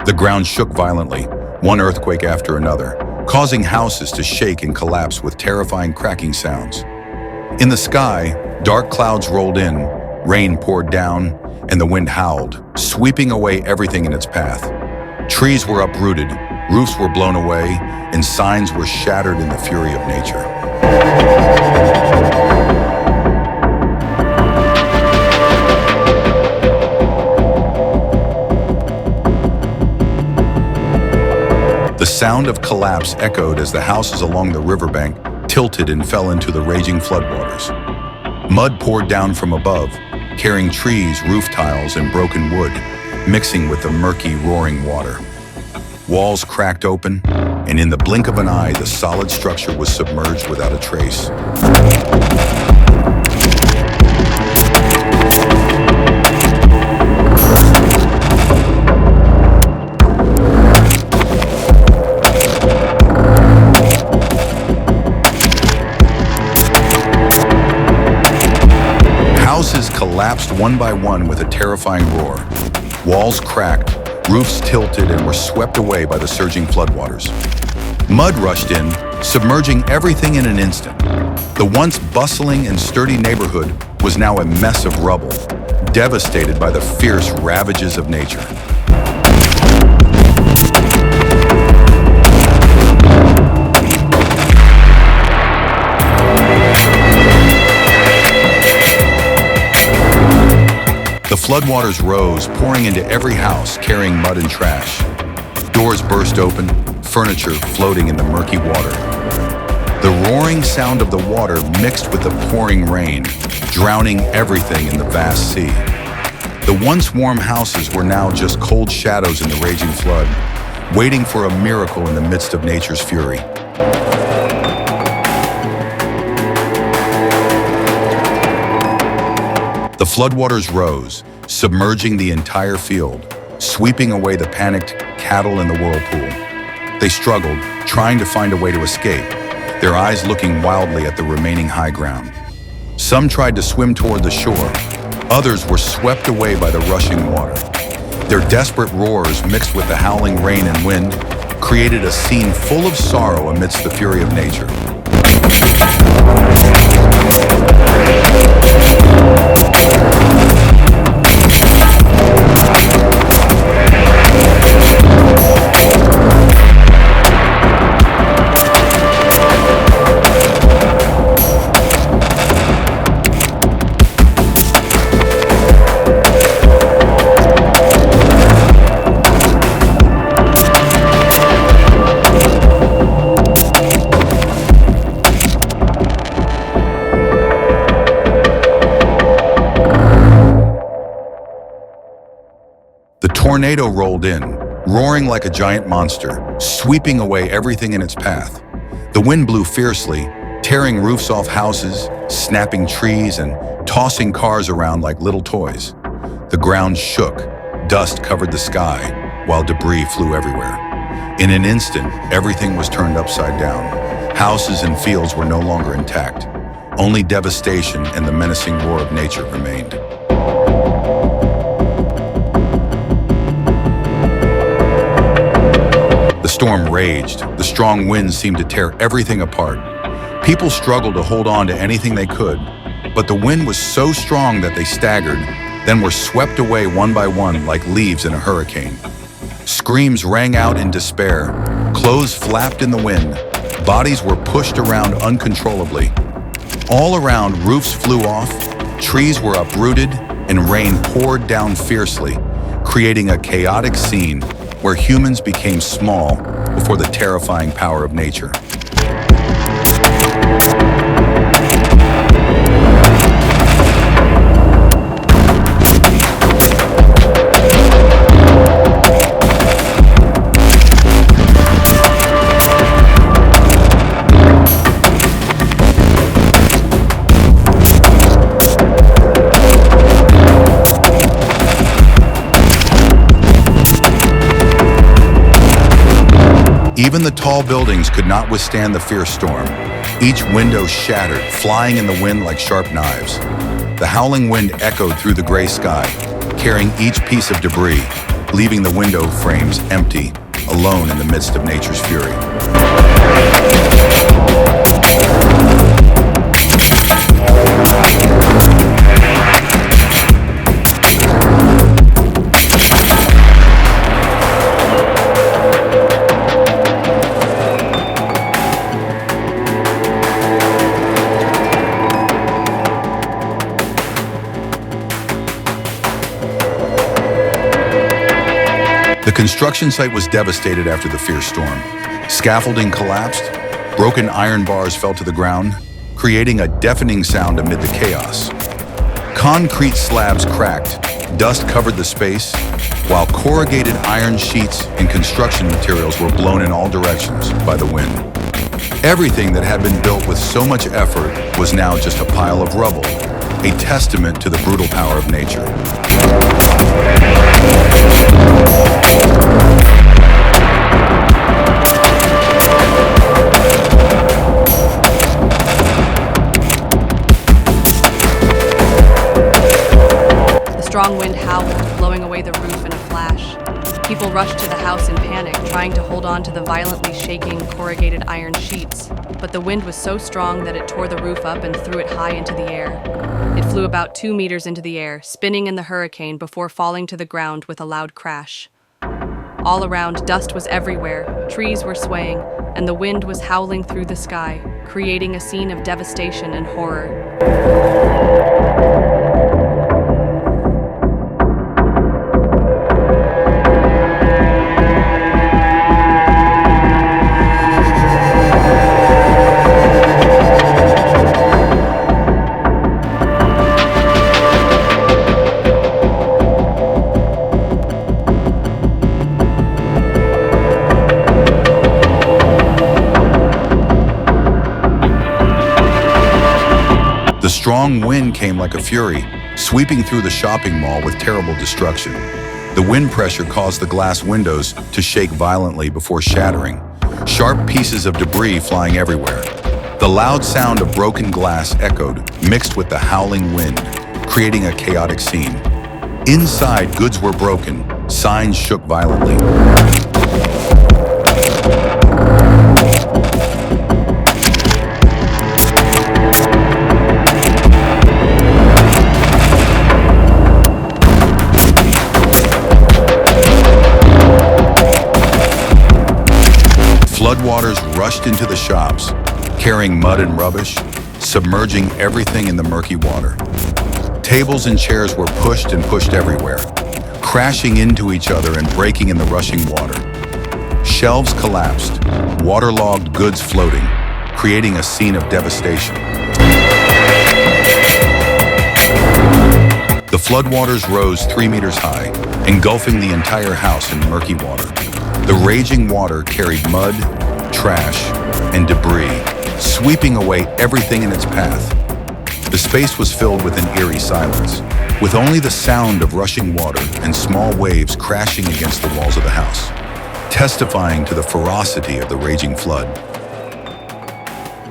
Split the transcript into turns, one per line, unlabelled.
The ground shook violently, one earthquake after another, causing houses to shake and collapse with terrifying cracking sounds. In the sky, dark clouds rolled in, rain poured down, and the wind howled, sweeping away everything in its path. Trees were uprooted, roofs were blown away, and signs were shattered in the fury of nature. The sound of collapse echoed as the houses along the riverbank tilted and fell into the raging floodwaters. Mud poured down from above, carrying trees, roof tiles, and broken wood, mixing with the murky, roaring water. Walls cracked open, and in the blink of an eye, the solid structure was submerged without a trace. Houses collapsed one by one with a terrifying roar. Walls cracked, roofs tilted, and were swept away by the surging floodwaters. Mud rushed in, submerging everything in an instant. The once bustling and sturdy neighborhood was now a mess of rubble, devastated by the fierce ravages of nature. The floodwaters rose, pouring into every house, carrying mud and trash. Doors burst open, furniture floating in the murky water. The roaring sound of the water mixed with the pouring rain, drowning everything in the vast sea. The once warm houses were now just cold shadows in the raging flood, waiting for a miracle in the midst of nature's fury. The floodwaters rose, submerging the entire field, sweeping away the panicked cattle in the whirlpool. They struggled, trying to find a way to escape, their eyes looking wildly at the remaining high ground. Some tried to swim toward the shore. Others were swept away by the rushing water. Their desperate roars, mixed with the howling rain and wind, created a scene full of sorrow amidst the fury of nature. The tornado rolled in, roaring like a giant monster, sweeping away everything in its path. The wind blew fiercely, tearing roofs off houses, snapping trees, and tossing cars around like little toys. The ground shook, dust covered the sky, while debris flew everywhere. In an instant, everything was turned upside down. Houses and fields were no longer intact. Only devastation and the menacing roar of nature remained. The storm raged. The strong winds seemed to tear everything apart. People struggled to hold on to anything they could, but the wind was so strong that they staggered, then were swept away one by one like leaves in a hurricane. Screams rang out in despair. Clothes flapped in the wind. Bodies were pushed around uncontrollably. All around, roofs flew off, trees were uprooted, and rain poured down fiercely, creating a chaotic scene where humans became small before the terrifying power of nature. Even the tall buildings could not withstand the fierce storm. Each window shattered, flying in the wind like sharp knives. The howling wind echoed through the gray sky, carrying each piece of debris, leaving the window frames empty, alone in the midst of nature's fury. The construction site was devastated after the fierce storm. Scaffolding collapsed, broken iron bars fell to the ground, creating a deafening sound amid the chaos. Concrete slabs cracked, dust covered the space, while corrugated iron sheets and construction materials were blown in all directions by the wind. Everything that had been built with so much effort was now just a pile of rubble, a testament to the brutal power of nature.
The strong wind howled, blowing away the roof in a flash. People rushed to the house in panic, trying to hold on to the violently shaking, corrugated iron sheets. But the wind was so strong that it tore the roof up and threw it high into the air. It flew about 2 meters into the air, spinning in the hurricane before falling to the ground with a loud crash. All around, dust was everywhere, trees were swaying, and the wind was howling through the sky, creating a scene of devastation and horror.
The strong wind came like a fury, sweeping through the shopping mall with terrible destruction. The wind pressure caused the glass windows to shake violently before shattering, sharp pieces of debris flying everywhere. The loud sound of broken glass echoed, mixed with the howling wind, creating a chaotic scene. Inside, goods were broken, signs shook violently. Floodwaters rushed into the shops, carrying mud and rubbish, submerging everything in the murky water. Tables and chairs were pushed and pushed everywhere, crashing into each other and breaking in the rushing water. Shelves collapsed, waterlogged goods floating, creating a scene of devastation. The floodwaters rose 3 meters high, engulfing the entire house in murky water. The raging water carried mud, trash, and debris, sweeping away everything in its path. The space was filled with an eerie silence, with only the sound of rushing water and small waves crashing against the walls of the house, testifying to the ferocity of the raging flood.